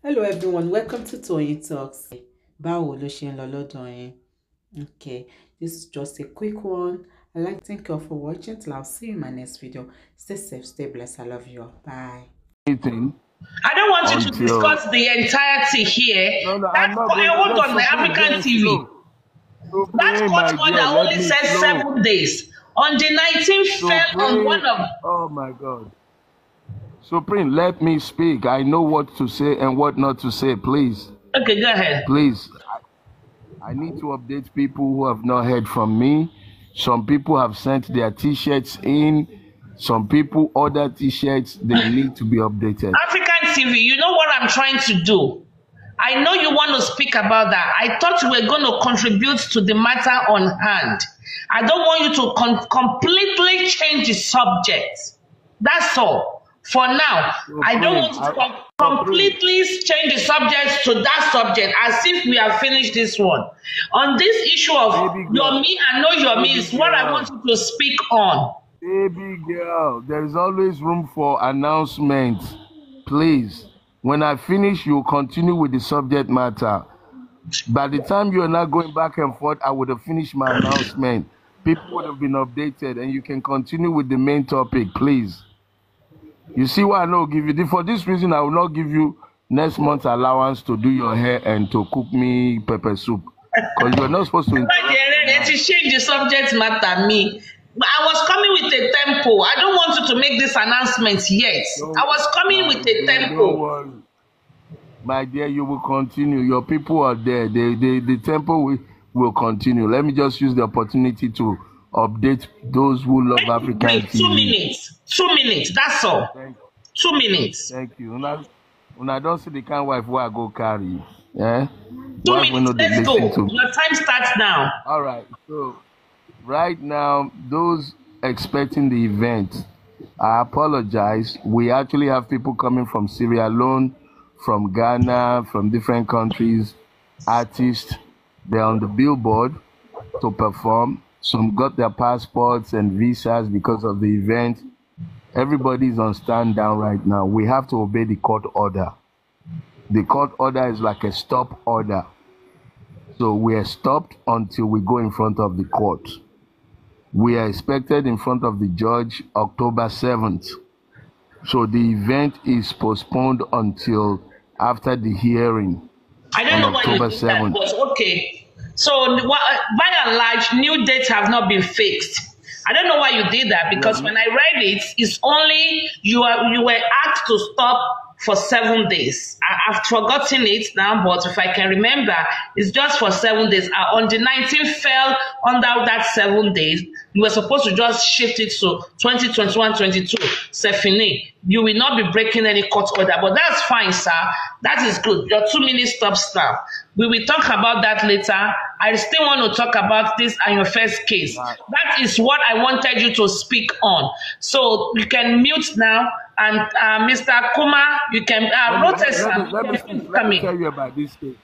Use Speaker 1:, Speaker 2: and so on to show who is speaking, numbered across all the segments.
Speaker 1: Hello everyone, welcome to Toyeen Talks. Báwo ló ṣe ń lọ lọ́dọ̀ yín? Okay, this is just a quick one. I'd like to thank you all for watching. Till I'll see you in my next video. Stay safe, stay blessed. I love you all. Bye.
Speaker 2: Anything
Speaker 3: I don't want you to
Speaker 2: until
Speaker 3: discuss the entirety here.
Speaker 2: no,
Speaker 3: That
Speaker 2: I'm not
Speaker 3: court,
Speaker 2: going
Speaker 3: hold
Speaker 2: to
Speaker 3: on, the African TV. That
Speaker 2: my
Speaker 3: court order
Speaker 2: dear, let
Speaker 3: only
Speaker 2: me
Speaker 3: says
Speaker 2: flow.
Speaker 3: 7 days. On the 19th fell on one of.
Speaker 2: Oh my God. Supreme, let me speak. I know what to say and what not to say, please.
Speaker 3: Okay, go ahead.
Speaker 2: Please. I need to update people who have not heard from me. Some people have sent their t-shirts in. Some people order t-shirts. They need to be updated.
Speaker 3: African TV, you know what I'm trying to do? I know you want to speak about that. I thought you were going to contribute to the matter on hand. I don't want you to completely change the subject. That's all. For now, I don't want to completely change the subject to that subject as if we have finished this one. On this issue of Yomi and no Yomi is what I want you to speak on.
Speaker 2: Baby girl, there is always room for announcements. Please, when I finish, you continue with the subject matter. By the time you are not going back and forth, I would have finished my announcement. People would have been updated, and you can continue with the main topic, please. You see why I don't give you? For this reason, I will not give you next month's allowance to do your hair and to cook me pepper soup. Because you're not supposed to...
Speaker 3: change the subject matter, me. I was coming with a tempo. I don't want you to make this announcement yet. I was coming with a tempo.
Speaker 2: My dear, you will continue. Your people are there. The tempo will continue. Let me just use the opportunity to update those who love African TV.
Speaker 3: 2 minutes. 2 minutes. That's all. 2 minutes.
Speaker 2: Thank you. When I don't see the kind of wife where I go carry, yeah.
Speaker 3: 2 minutes. Let's go. Your time starts now.
Speaker 2: All right. So, right now, those expecting the event, I apologize. We actually have people coming from Sierra Leone, from Ghana, from different countries, artists. They're on the billboard to perform. Some got their passports and visas because of the event. Everybody's on stand down right now. We have to obey the court order. The court order is like a stop order. So we are stopped until we go in front of the court. We are expected in front of the judge October 7th. So the event is postponed until after the hearing.
Speaker 3: I don't know why you did that, but okay. So by and large, new dates have not been fixed. I don't know why you did that because when I read it, it's only you were asked to stop for 7 days. I've forgotten it now, but if I can remember, it's just for 7 days. On the 19th fell under that 7 days. You were supposed to just shift it to 2021-22. Sefine, you will not be breaking any court order, but that's fine, sir. That is good. Your 2 minutes stops now. We will talk about that later. I still want to talk about this and your first case. That is what I wanted you to speak on. So you can mute now. And Mr. Kuma, you can
Speaker 2: let me tell you about this case.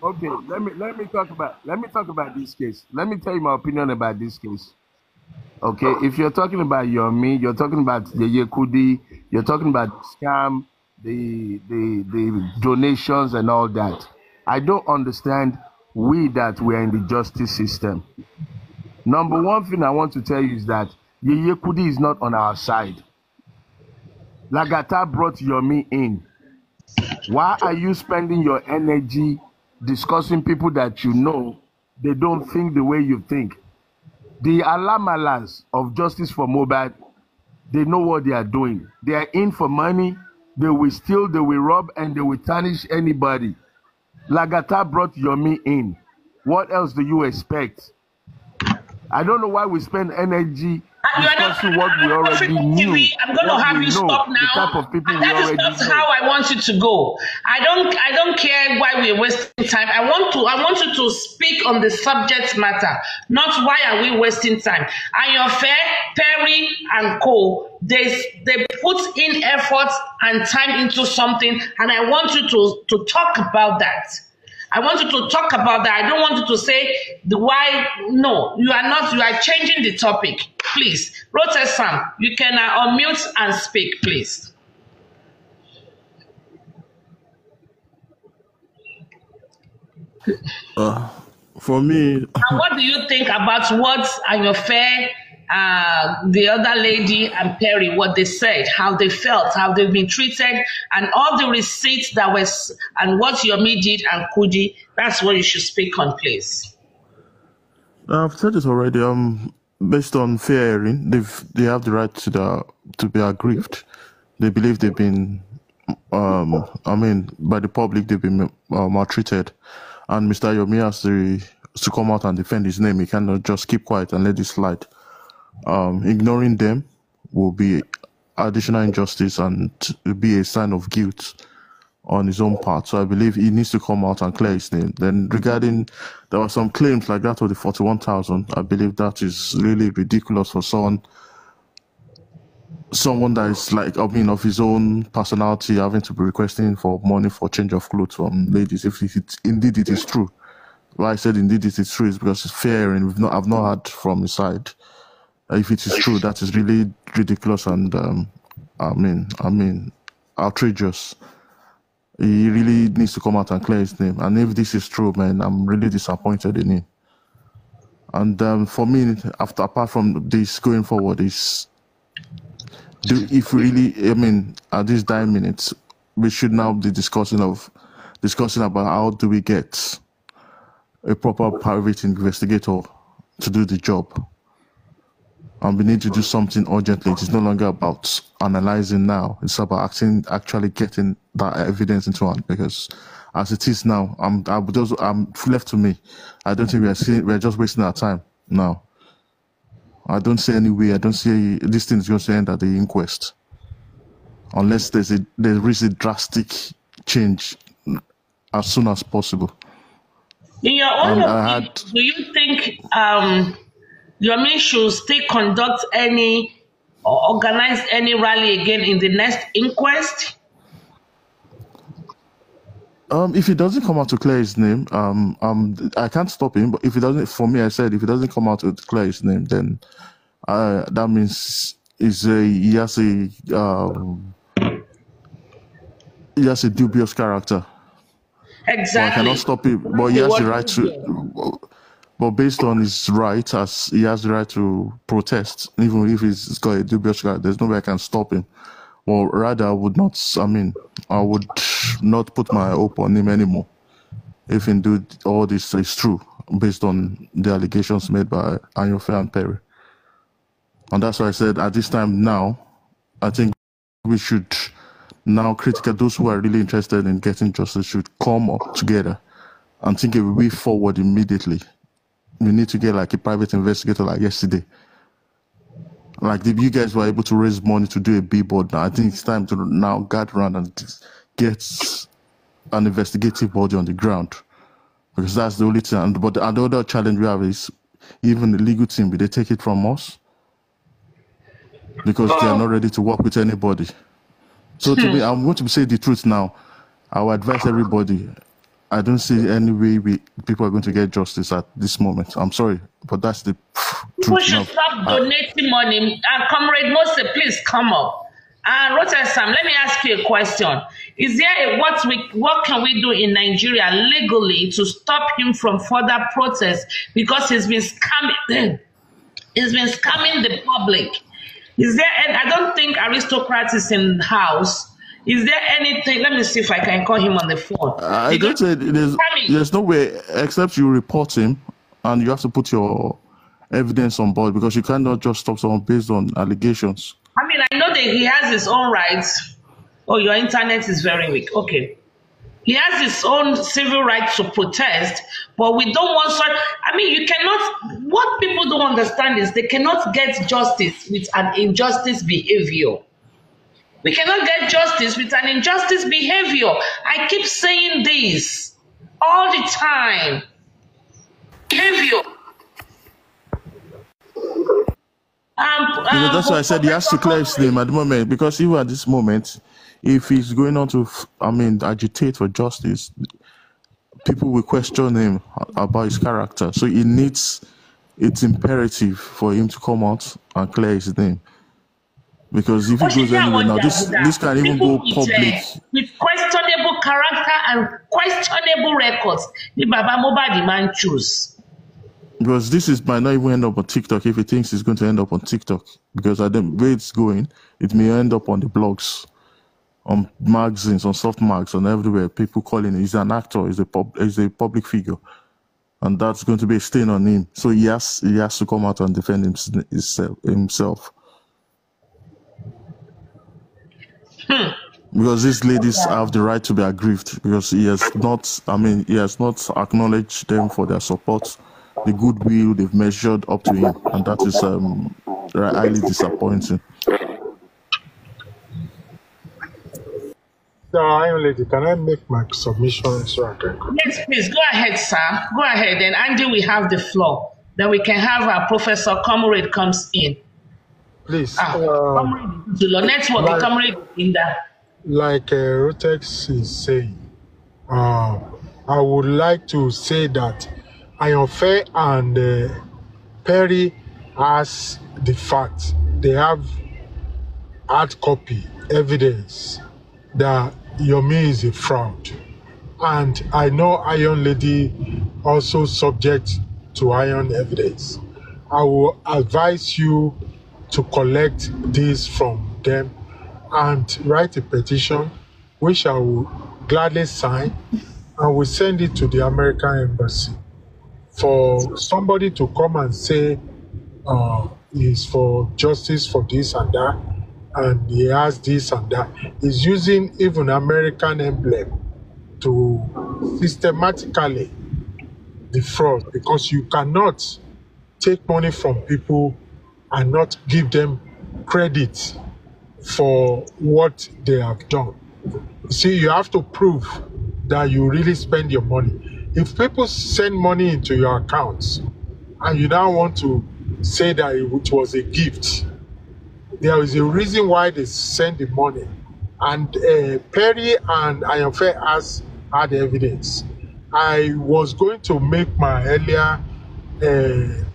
Speaker 2: Okay, let me talk about this case. Let me tell you my opinion about this case. Okay, if you're talking about Yomi, you're talking about Yeye, you're talking about scam, the donations and all that. I don't understand that we are in the justice system. Number one thing I want to tell you is that Yeye is not on our side. Lagata brought Yomi in. Why are you spending your energy discussing people that you know they don't think the way you think? The Alamalas of Justice for Mohbad, they know what they are doing. They are in for money. They will steal, they will rob, and they will tarnish anybody. Lagata brought Yomi in. What else do you expect? I don't know why we spend energy discussing what we already knew.
Speaker 3: I'm going to have you stop now.
Speaker 2: The type of people
Speaker 3: that is not how I want you to go. I don't care why we're wasting time. I want you to speak on the subject matter, not why are we wasting time. And your fair Perry and Co. They put in effort and time into something, and I want you to talk about that. I want you to talk about that. I don't want you to say the why. No, you are not. You are changing the topic. Please, Sam, you can unmute and speak, please.
Speaker 4: For me,
Speaker 3: And what do you think about what Ayofe, the other lady, and Perry, what they said, how they felt, how they've been treated, and all the receipts that was, and what Yomi did and Kudi? That's what you should speak on, please.
Speaker 4: I've said it already. Based on fair hearing, they have the right to be aggrieved. They believe they've been, by the public they've been maltreated, and Mr. Yomi has to come out and defend his name. He cannot just keep quiet and let it slide. Ignoring them will be additional injustice and be a sign of guilt on his own part. So I believe he needs to come out and clear his name. Then regarding, there were some claims like that of the 41,000. I believe that is really ridiculous for someone that is like, of his own personality, having to be requesting for money for change of clothes from ladies. If indeed it is true. Why I said indeed it is true is because it's fair and I've not heard from his side. If it is true, that is really ridiculous and outrageous. He really needs to come out and clear his name. And if this is true, man, I'm really disappointed in him. And for me, apart from this, going forward, is at these dying minutes, we should now be discussing about how do we get a proper private investigator to do the job. And we need to do something urgently. It's no longer about analyzing now. It's about actually getting that evidence into hand. Because as it is now, I'm left to me. I don't think we're just wasting our time now. I don't see any way. I don't see this thing is going to end at the inquest, unless there is a drastic change as soon as possible.
Speaker 3: In your own opinion, do you think Yomi should still conduct any or organize any rally again in the next inquest?
Speaker 4: If he doesn't come out to clear his name, I can't stop him. But if he doesn't, for me, I said if he doesn't come out to clear his name, then that means he has a dubious character.
Speaker 3: Exactly.
Speaker 4: But I cannot stop him. But he has the right to. But based on his right, as he has the right to protest, even if he's got a dubious character, there's no way I can stop him. Well, rather, I would not put my hope on him anymore. If indeed all this is true, based on the allegations made by Ayofe and Perry. And that's why I said at this time now, I think we should now those who are really interested in getting justice should come up together and think a way forward immediately. We need to get like a private investigator like yesterday. Like if you guys were able to raise money to do a billboard now, I think it's time to now get around and get an investigative body on the ground. Because that's the only thing. But the other challenge we have is even the legal team, will they take it from us? Because they are not ready to work with anybody. So to me, I'm going to say the truth now. I will advise everybody. I don't see any way people are going to get justice at this moment. I'm sorry, but that's the truth.
Speaker 3: People should stop donating money. Comrade Mose, please come up. Rotterdam, let me ask you a question. Is there what can we do in Nigeria legally to stop him from further protests because he's been scamming the public? Is there I don't think aristocrats is in the house. Is there anything? Let me see if I can call him on the phone.
Speaker 4: I don't say there's no way except you report him and you have to put your evidence on board because you cannot just stop someone based on allegations.
Speaker 3: I mean, I know that he has his own rights. Oh, your internet is very weak. Okay. He has his own civil right to protest, but we don't want such. I mean, you cannot. What people don't understand is they cannot get justice with an injustice behavior. We cannot get justice with an injustice behavior. I keep saying this all the time. Behavior.
Speaker 4: That's why I said he has to clear his name at the moment, because even at this moment, if he's going on to, agitate for justice, people will question him about his character. So it's imperative for him to come out and clear his name. Because if it goes anywhere now, this can even go public.
Speaker 3: With questionable character and questionable records, the Baba Mohbad man choose.
Speaker 4: Because this might not even end up on TikTok if he thinks it's going to end up on TikTok. Because at the way it's going, it may end up on the blogs, on magazines, on soft mags, and everywhere. People calling him, he's an actor, he's a public figure. And that's going to be a stain on him. So he has to come out and defend himself. Because these ladies have the right to be aggrieved because he has not acknowledged them for their support, the goodwill they've measured up to him, and that is highly disappointing.
Speaker 5: So, Iron Lady, can I make my submission so I can go?
Speaker 3: Yes, please go ahead, sir. Go ahead, and Andy, we have the floor. Then we can have our Professor Comrade comes in.
Speaker 5: Please.
Speaker 3: Comrade, network, Comrade in that.
Speaker 5: Like Rotex is saying, I would like to say that Ayonfe and Perry has the fact. They have hard copy evidence that Yomi is a fraud. And I know Iron Lady also subject to iron evidence. I will advise you to collect this from them and write a petition, which I will gladly sign, and will send it to the American Embassy for somebody to come and say he's for justice for this and that, and he has this and that. He's using even American emblem to systematically defraud, because you cannot take money from people and not give them credit for what they have done. You see, you have to prove that you really spend your money. If people send money into your accounts and you now want to say that it was a gift, there is a reason why they send the money. And Perry and Ayonfe has had evidence. I was going to make my earlier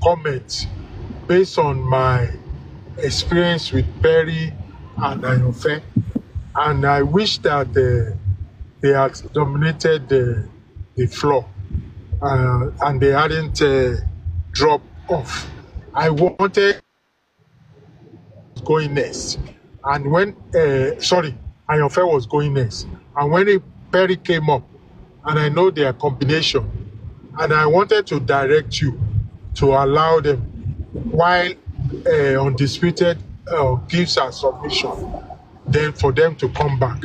Speaker 5: comment based on my experience with Perry and Ayonfe, and I wish that they had dominated the floor and they hadn't dropped off. I wanted going next, and when Ayonfe was going next, and when Perry came up, and I know their combination, and I wanted to direct you to allow them, while Undisputed gives a submission, then for them to come back.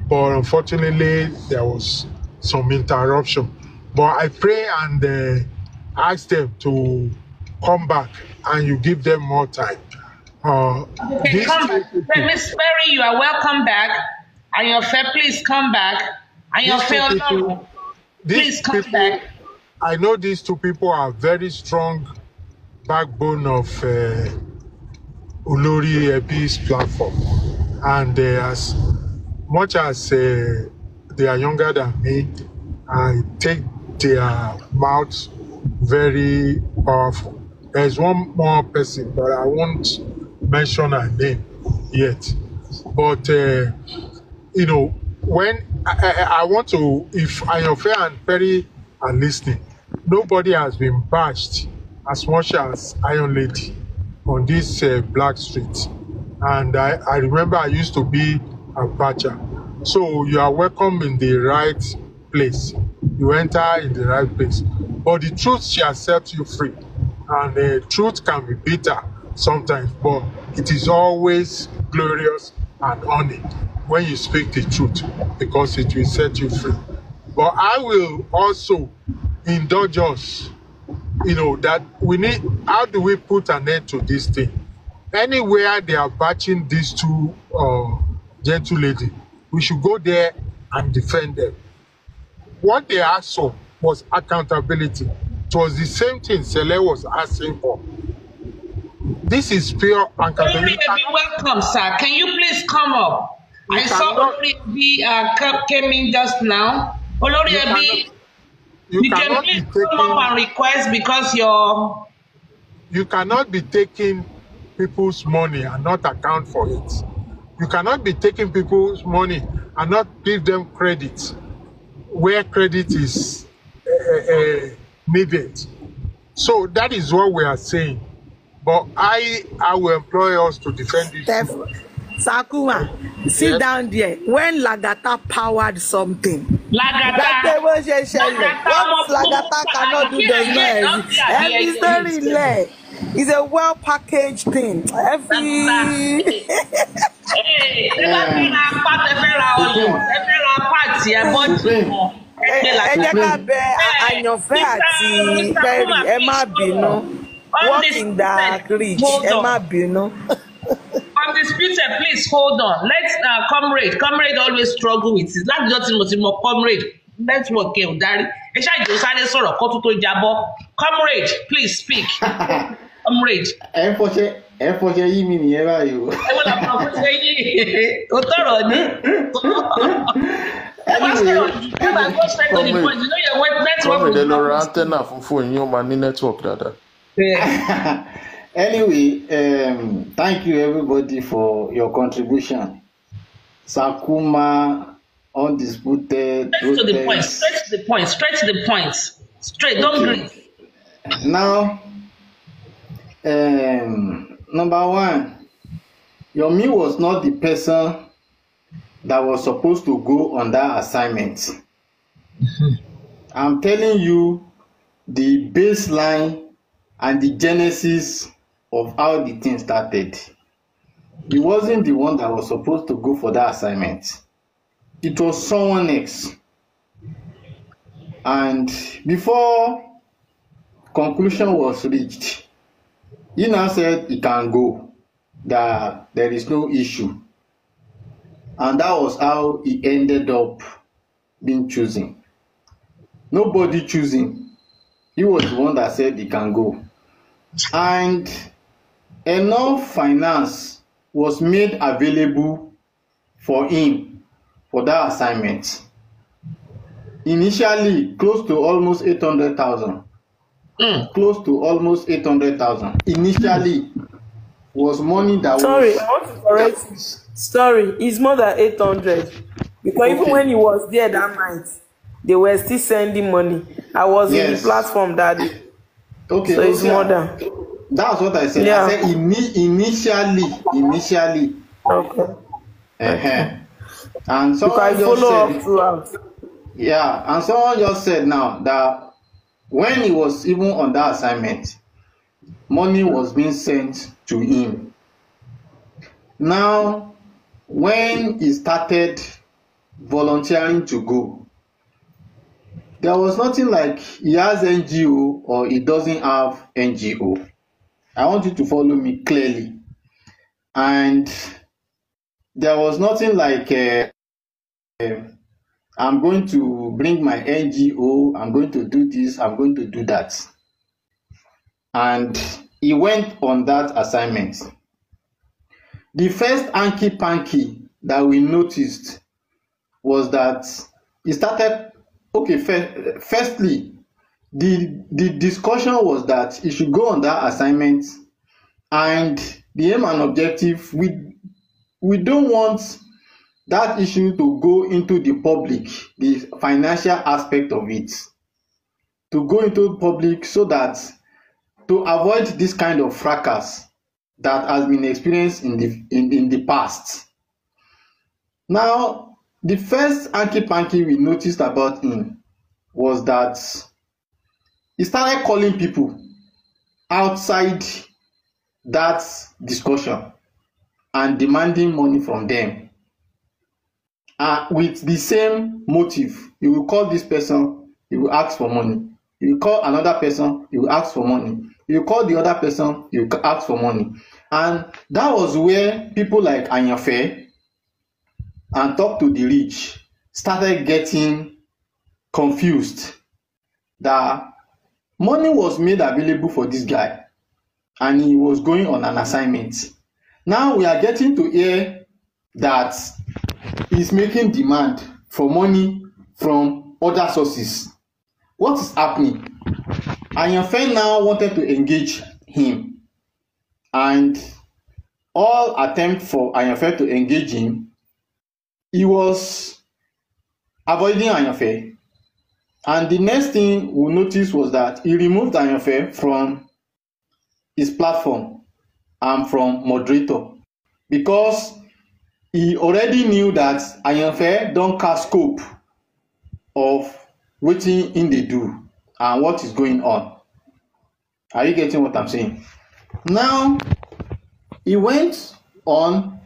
Speaker 5: But unfortunately, there was some interruption. But I pray and ask them to come back, and you give them more time.
Speaker 3: Okay, come back. Miss Perry, you are welcome back. And your fair, please come back. And your fair, please come back.
Speaker 5: I know these two people are very strong backbone of Olori Ebi's platform, and as much as they are younger than me, I take their mouths very powerful. There's one more person, but I won't mention her name yet. But when I want to, if Ayonfe and Perry are listening, nobody has been bashed as much as Iron Lady on this Black Street. And I remember I used to be a Bacha. So you are welcome in the right place. You enter in the right place. But the truth shall set you free. And the truth can be bitter sometimes, but it is always glorious and honored when you speak the truth, because it will set you free. But I will also indulge us, that we need, how do we put an end to this thing? Anywhere they are batching these two gentle ladies, we should go there and defend them. What they asked for was accountability. It was the same thing Sele was asking for. This is pure accountability.
Speaker 3: Welcome, sir. Can you please come up? I saw Olori came in just now. Olori, you can please come up and request, because
Speaker 5: you cannot be taking people's money and not account for it. You cannot be taking people's money and not give them credit where credit is needed. So that is what we are saying. But I will employ us to defend this.
Speaker 6: Sakuma, sit down there. When Lagata powered something,
Speaker 3: Lagata,
Speaker 6: what Lagata cannot do does not exist. Every story there is a well-packaged thing. Working that rich, Emma Bino.
Speaker 3: Undisputed, please hold on. Let's comrade always struggle with it. Láti jọ́ tí mo ti mọ comrade network ẹ̀ ò darí. Ẹ ṣáà ìjọ sáré sọ̀rọ̀ kó tó jábọ́. Comrade, please speak. Comrade.
Speaker 7: Ẹ fọṣẹ yí mi nìyẹn báyìí o.
Speaker 3: Ẹ wọ́n làwọn ọmọ fọṣẹ yí. O tọrọ ni. Ẹ bá sọ̀rọ̀ ẹ bá go straight to the point. You know your network.
Speaker 4: Comrade ẹ lọ ra antenna fún fóònù yín ó máa ní network dáadáa.
Speaker 7: Anyway, thank you everybody for your contribution. Sakuma, undisputed.
Speaker 3: Straight to the point. Straight to the point. Straight. Don't breathe.
Speaker 7: Now, number one, Yomi was not the person that was supposed to go on that assignment. I'm telling you the baseline and the genesis of how the thing started. He wasn't the one that was supposed to go for that assignment. It was someone else. And before conclusion was reached, he now said he can go, that there is no issue. And that was how he ended up being chosen. Nobody choosing. He was the one that said he can go. And enough finance was made available for him for that assignment. Initially, close to almost 800,000. Close to almost 800,000. Initially, was money that
Speaker 6: Sorry,
Speaker 7: was...
Speaker 6: I want to correct you. Sorry, it's more than 800. Because even when he was there that night, they were still sending money. I was in the platform that day.
Speaker 7: Okay,
Speaker 6: so it's more than.
Speaker 7: That's what I said. I said initially.
Speaker 6: Okay.
Speaker 7: And someone
Speaker 6: just said,
Speaker 7: throughout. Yeah, and someone just said now that when he was even on that assignment, money was being sent to him. Now, when he started volunteering to go, there was nothing like he has NGO or he doesn't have NGO. I want you to follow me clearly. And there was nothing like I'm going to bring my NGO, I'm going to do this, I'm going to do that. And he went on that assignment. The first hanky-panky that we noticed was that he started, okay, firstly, the discussion was that he should go on that assignment, and the aim and objective, we don't want that issue to go into the public, the financial aspect of it, to go into the public so that to avoid this kind of fracas that has been experienced in the past. Now, the first hanky-panky we noticed about him was that he started calling people outside that discussion and demanding money from them. With the same motive, he will call this person, he will ask for money. He will call another person, he will ask for money. He will call the other person, he will ask for money. And that was where people like Anyafe and Talk to the Rich started getting confused that money was made available for this guy and he was going on an assignment. Now we are getting to hear that he's making demand for money from other sources. What is happening? Anyafe now wanted to engage him, and all attempt for Ayanfe to engage him, he was avoiding Ayanfe. And the next thing we noticed was that he removed Ayanfe from his platform and from moderator because he already knew that Ayanfe don't cast scope of wetin in dey do and what is going on. Are you getting what I'm saying? Now, he went on,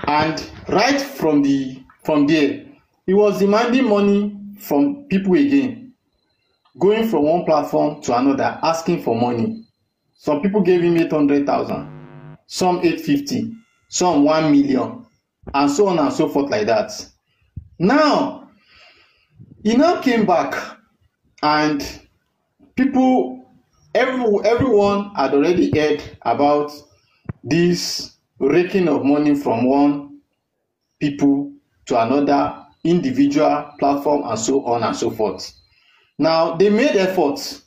Speaker 7: and right from there, he was demanding money from people again, going from one platform to another, asking for money. Some people gave him 800,000, some 850, some 1 million, and so on and so forth like that. Now, he now came back, and everyone had already heard about this raking of money from one people to another individual platform and so on and so forth. Now, they made efforts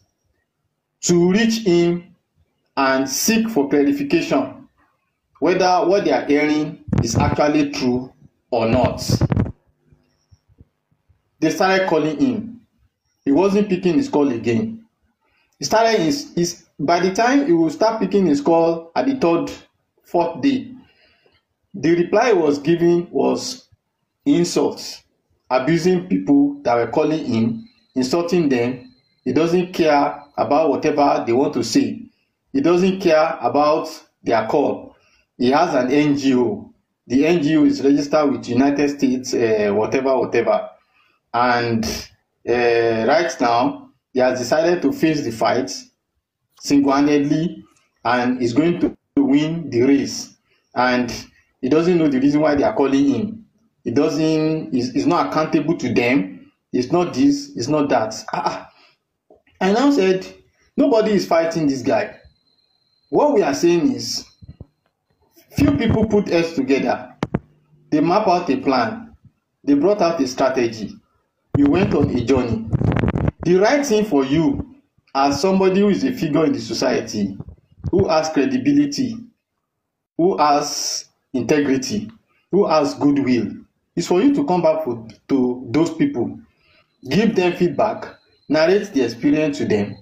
Speaker 7: to reach him and seek for clarification whether what they are hearing is actually true or not. They started calling him. He wasn't picking his call again. He started by the time he would start picking his call at the third, fourth day, the reply he was giving was insults, abusing people that were calling him, insulting them. He doesn't care about whatever they want to say. He doesn't care about their call. He has an NGO. The NGO is registered with United States, whatever. And right now, he has decided to face the fight single-handedly and is going to win the race. And he doesn't know the reason why they are calling him. He's not accountable to them. It's not this, it's not that. I now said, nobody is fighting this guy. What we are saying is, few people put heads together. They map out a plan. They brought out a strategy. You went on a journey. The right thing for you, as somebody who is a figure in the society, who has credibility, who has integrity, who has goodwill, is for you to come back to those people, give them feedback, narrate the experience to them,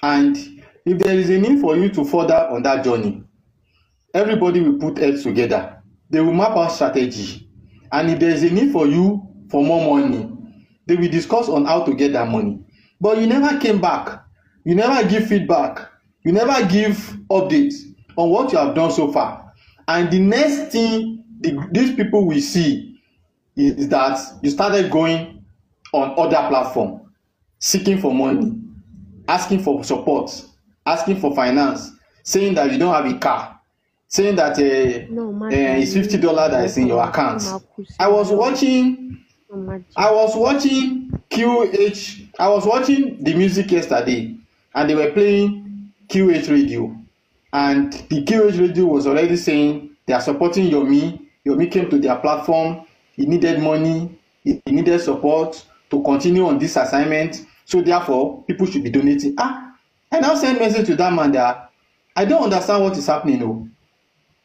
Speaker 7: and if there is a need for you to further on that journey, everybody will put heads together. They will map out strategy, and if there is a need for you for more money, they will discuss on how to get that money. But you never came back. You never give feedback. You never give updates on what you have done so far. And the next thing these people will see is that you started going on other platforms, seeking for money, asking for support, asking for finance, saying that you don't have a car, saying that it's $50 that is in your account. I was watching the music yesterday, and they were playing QH radio, and the QH radio was already saying they are supporting Yomi. Yomi came to their platform. He needed money. He needed support to continue on this assignment. So therefore, people should be donating. I now send message to that man that I don't understand what is happening now.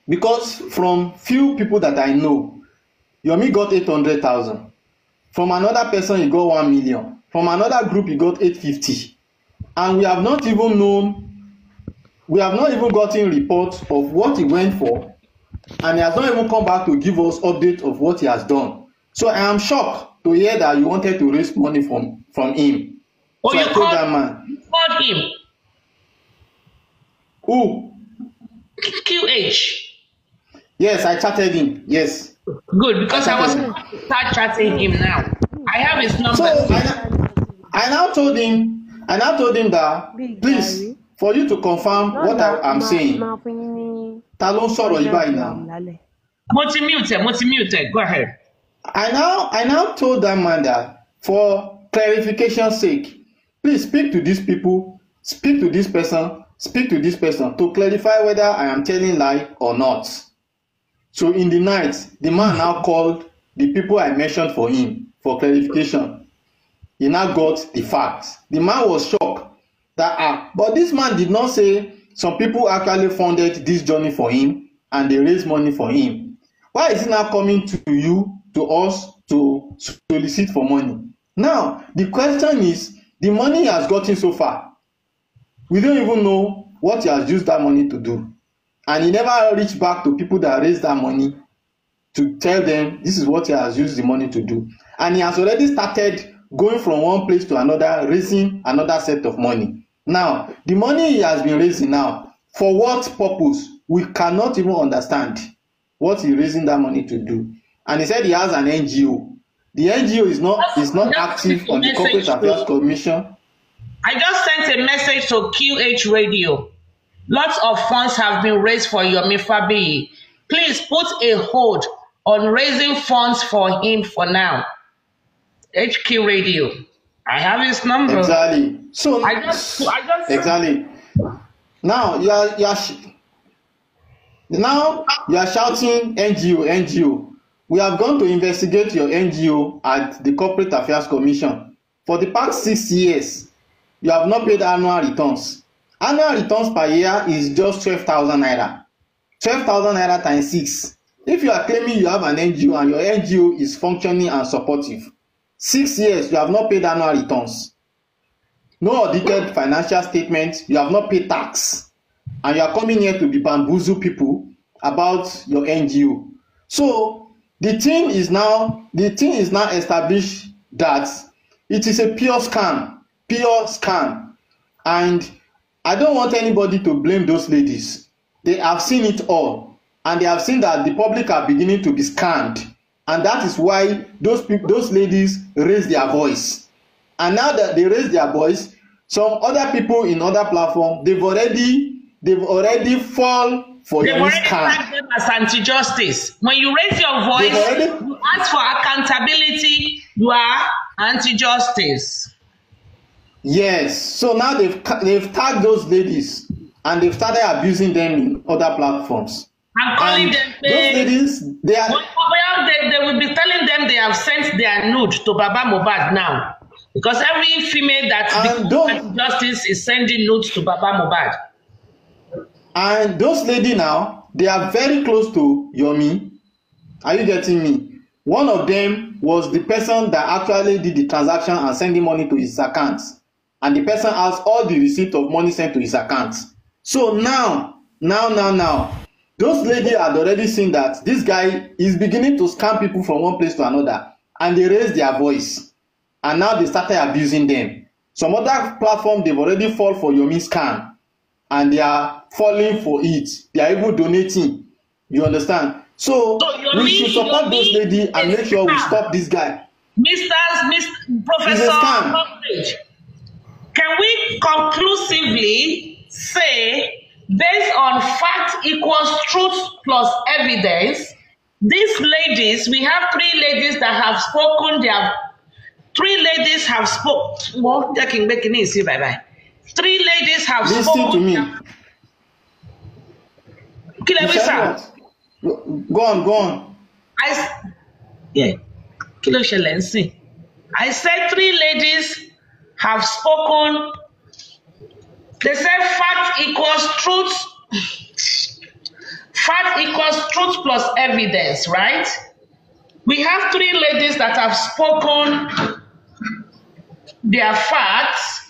Speaker 7: Because from few people that I know, Yomi got 800,000. From another person, he got 1 million. From another group, he got 850. And we have not even gotten reports of what he went for. And he has not even come back to give us update of what he has done. So I am shocked to hear that you wanted to raise money from him.
Speaker 3: Oh,
Speaker 7: so
Speaker 3: you
Speaker 7: I told that man.
Speaker 3: You called him?
Speaker 7: Who?
Speaker 3: QH.
Speaker 7: Yes, I chatted him. Yes.
Speaker 3: Good, because I was start chatting him now. I have his number.
Speaker 7: So I now told him that please, for you to confirm what I'm saying. Ta ló ń sọ̀rọ̀ yìí báyìí now?
Speaker 3: Multi-muted. Go ahead.
Speaker 7: I now told that man that for clarification's sake, please speak to these people, speak to this person to clarify whether I am telling lie or not. So in the night, the man now called the people I mentioned for him for clarification. He now got the facts. The man was shocked that but this man did not say some people actually funded this journey for him. and they raise money for him. Why is he now coming to you, to us, to solicit for money? Now, the question is, the money he has gotten so far, we don't even know what he has used that money to do. And he never reached back to people that raised that money to tell them this is what he has used the money to do. And he has already started going from one place to another, raising another set of money. Now, the money he has been raising now, for what purpose? We cannot even understand what he's raising that money to do. And he said he has an NGO. The NGO is not active on the Corporate Affairs Commission.
Speaker 3: I just sent a message to QH Radio. Lots of funds have been raised for Yomi Fabi. Please put a hold on raising funds for him for now. HQ Radio. I have his number.
Speaker 7: Exactly. So
Speaker 3: I just
Speaker 7: exactly. Now you are shouting NGO. We have gone to investigate your NGO at the Corporate Affairs Commission. For the past 6 years, you have not paid annual returns. Annual returns per year is just 12,000 naira. 12,000 naira times 6. If you are claiming you have an NGO and your NGO is functioning and supportive, 6 years you have not paid annual returns. No audited financial statement, you have not paid tax. And you are coming here to be bamboozle people about your NGO. So the thing is now established that it is a pure scam. And I don't want anybody to blame those ladies. They have seen it all, and they have seen that the public are beginning to be scammed, and that is why those ladies raise their voice. And now that they raise their voice, some other people in other platforms, they've already fall for your scam.
Speaker 3: Tagged them as anti-justice. When you raise your voice, you ask for accountability, you are anti-justice.
Speaker 7: Yes. So now they've tagged those ladies and they've started abusing them in other platforms.
Speaker 3: I'm calling them.
Speaker 7: Those ladies, they are.
Speaker 3: Well, they will be telling them they have sent their nude to Baba Mohbad now, because every female that becomes justice is sending nudes to Baba Mohbad.
Speaker 7: And those ladies now, they are very close to Yomi. Are you getting me? One of them was the person that actually did the transaction and sending money to his account. And the person has all the receipt of money sent to his account. So now, those ladies had already seen that this guy is beginning to scam people from one place to another. And they raised their voice. And now they started abusing them. Some other platform, they've already fall for Yomi scam. And they are falling for it. They are even donating. You understand? So we should support those ladies and make sure we stop this guy.
Speaker 3: Mr. Professor Coverage, can we conclusively say, based on fact equals truth plus evidence, these ladies, we have 3 ladies that have spoken, 3 ladies have spoken. Well, they can make it easy, bye-bye. 3 ladies have
Speaker 7: Listen
Speaker 3: spoken.
Speaker 7: to me. Go on.
Speaker 3: I said 3 ladies have spoken. They said fact equals truth. Fact equals truth plus evidence, right? We have 3 ladies that have spoken their facts.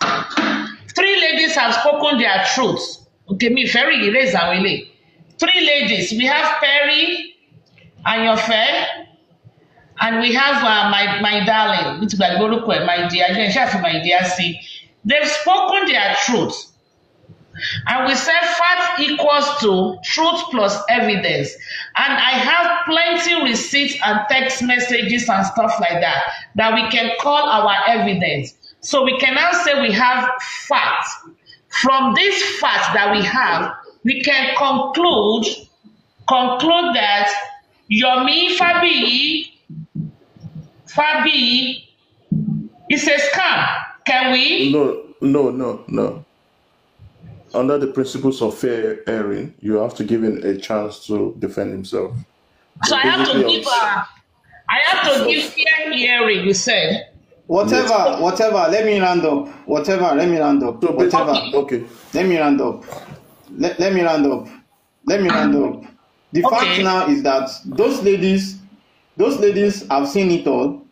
Speaker 3: 3 ladies have spoken their truths. Okay, me very erase away. 3 ladies. We have Perry and your fair, and we have my darling, my dear, see. They've spoken their truth. And we said fact equals to truth plus evidence. And I have plenty receipts and text messages and stuff like that we can call our evidence. So we can now say we have facts. From this fact that we have, we can conclude that Yomi Fabi is a scam. Can we?
Speaker 4: No. Under the principles of fair airing, you have to give him a chance to defend himself.
Speaker 3: So I have to give fair hearing, you said.
Speaker 7: Whatever, let me round up.
Speaker 4: Okay.
Speaker 7: Let me round up. The fact now is that those ladies have seen it all.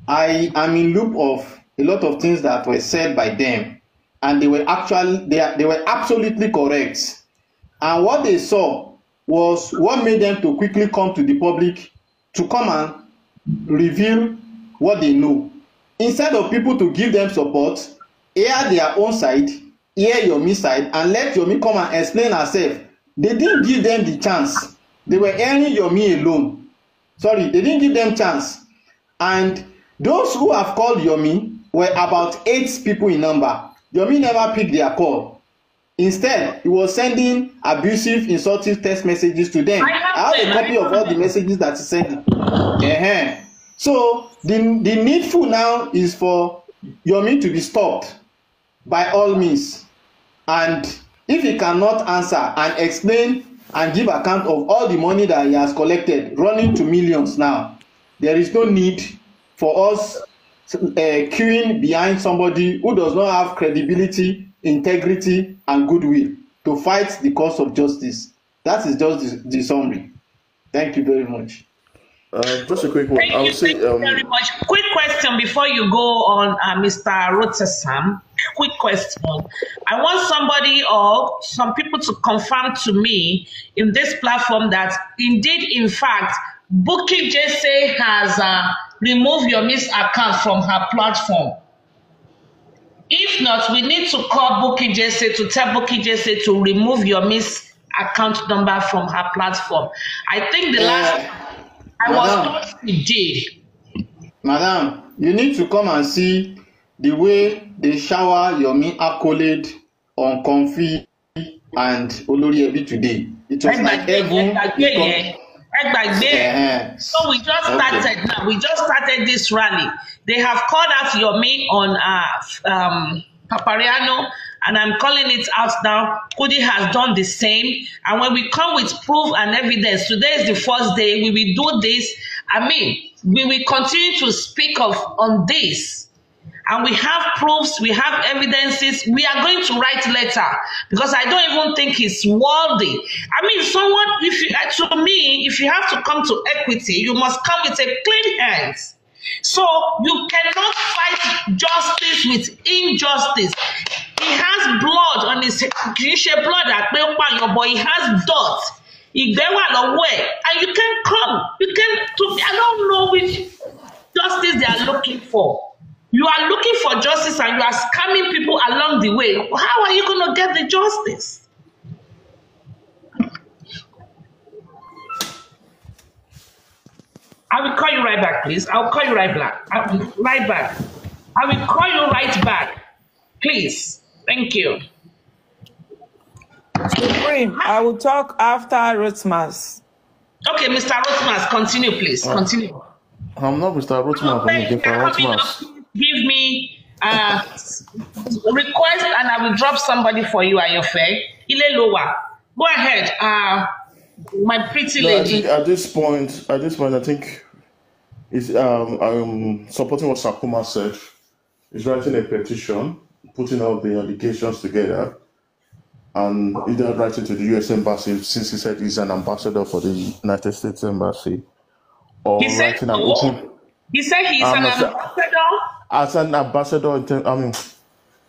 Speaker 7: I am in loop of a lot of things that were said by them, and they were absolutely correct. And what they saw was what made them to quickly come to the public to come and reveal what they know. Instead of people to give them support, hear their own side, hear Yomi side, and let Yomi come and explain herself. They didn't give them the chance. They were hearing Yomi alone. Sorry, they didn't give them chance. And those who have called Yomi were about 8 people in number. Yomi never picked their call. Instead, he was sending abusive, insulting text messages to them. I have a copy of all the messages that he sent. So the needful now is for Yomi to be stopped by all means. And if he cannot answer and explain and give account of all the money that he has collected, running to millions now, there is no need for us queuing behind somebody who does not have credibility, integrity, and goodwill to fight the cause of justice. That is just the summary. Thank you very much.
Speaker 4: Just a quick one.
Speaker 3: Thank you very much. Quick question before you go on, Mr. Rotersam. Quick question. I want somebody or some people to confirm to me in this platform that indeed, in fact, Bukky Jesse has removed Yomi's account from her platform. If not, we need to call Bukky Jesse to tell Bukky Jesse to remove Yomi's account number from her platform. I think the last I was told she did.
Speaker 7: Madam, you need to come and see the way they shower Yomi accolade on Comfy and Olori Ebi today. It was like heaven.
Speaker 3: So we just started now. We just started this rally. They have called out Yomi on Papariano, and I'm calling it out now. Kudi has done the same. And when we come with proof and evidence, today is the first day we will do this. I mean, we will continue to speak on this. And we have proofs, we have evidences. We are going to write letter because I don't even think it's worthy. I mean, someone, if you have to come to equity, you must come with a clean hands. So you cannot fight justice with injustice. He has blood on his blood at your boy. He has dirt. He go away, and you can come. I don't know which justice they are looking for. You are looking for justice and you are scamming people along the way. How are you going to get the justice? I will call you right back, please. I'll call you right back. I will call you right back. Please. Thank you.
Speaker 6: Supreme, I will talk after Rotmas.
Speaker 3: Okay, Mr. Rotmas, continue, please. Continue.
Speaker 4: I'm not Mr. Rotmas.
Speaker 3: Give me a request and I will drop somebody for you at your fair. Ile Lowa. Go ahead, my pretty lady.
Speaker 4: At this point, I think is I'm supporting what Sakuma said. He's writing a petition, putting all the allegations together, and either writing to the US Embassy, since he said he's an ambassador for the United States Embassy, or
Speaker 3: he said,
Speaker 4: writing an open.
Speaker 3: He said he's an ambassador.
Speaker 4: As an ambassador,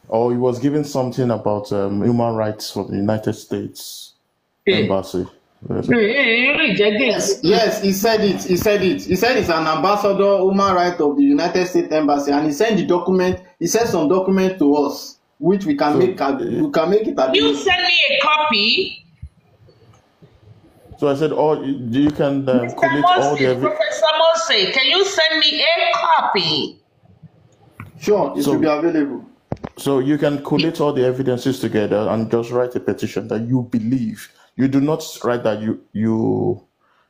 Speaker 4: or he was given something about human rights for the United States Embassy.
Speaker 7: Yes, he said it. He said he's an ambassador, human rights of the United States Embassy, and he sent the document. He sent some document to us, which we can make. We can make it.
Speaker 3: You send me a copy.
Speaker 4: So I said, you can collect all the evidence.
Speaker 3: Professor Mose, can you send me a copy?
Speaker 7: Sure, it will be available.
Speaker 4: So you can collect all the evidences together and just write a petition that you believe. You do not write that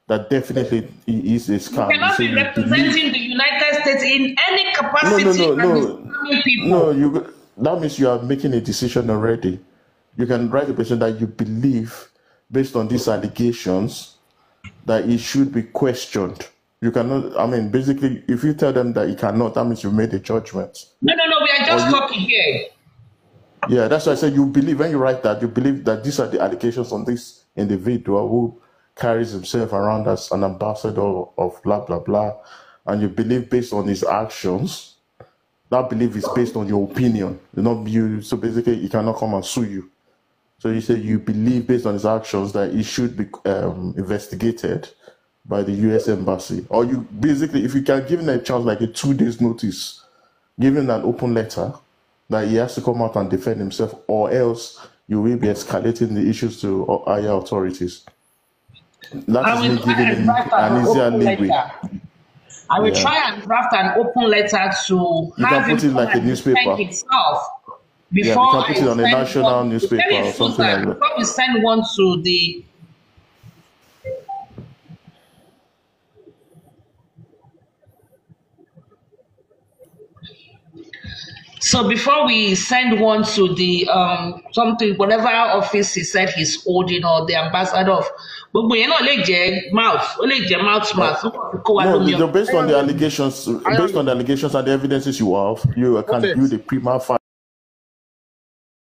Speaker 4: that definitely is a scam.
Speaker 3: You cannot be representing the United States in any capacity.
Speaker 4: No. That means you are making a decision already. You can write a petition that you believe, based on these allegations, that it should be questioned. You cannot, basically, if you tell them that you cannot, that means you made a judgment.
Speaker 3: No, we are just talking here.
Speaker 4: Yeah, that's why I said you believe, when you write that, you believe that these are the allegations on this individual who carries himself around as an ambassador of blah blah blah, and you believe based on his actions, that belief is based on your opinion, not you. So basically, he cannot come and sue you. So you say you believe based on his actions that he should be investigated by the U.S. Embassy, or you basically, if you can give him a chance, like a 2 days notice, give him an open letter that he has to come out and defend himself, or else you will be escalating the issues to higher authorities. That is me giving him an easier leeway.
Speaker 3: I will try and draft an open letter to
Speaker 4: you
Speaker 3: have
Speaker 4: can put
Speaker 3: him
Speaker 4: it like a newspaper.
Speaker 3: Himself before
Speaker 4: you can put it on a national newspaper or something like that.
Speaker 3: Before we send one to the So before we send one to the something, whatever office he said he's holding, or the ambassador of, but we not like mouth,
Speaker 4: No, based on the allegations, and the evidences you have, you can build a prima facie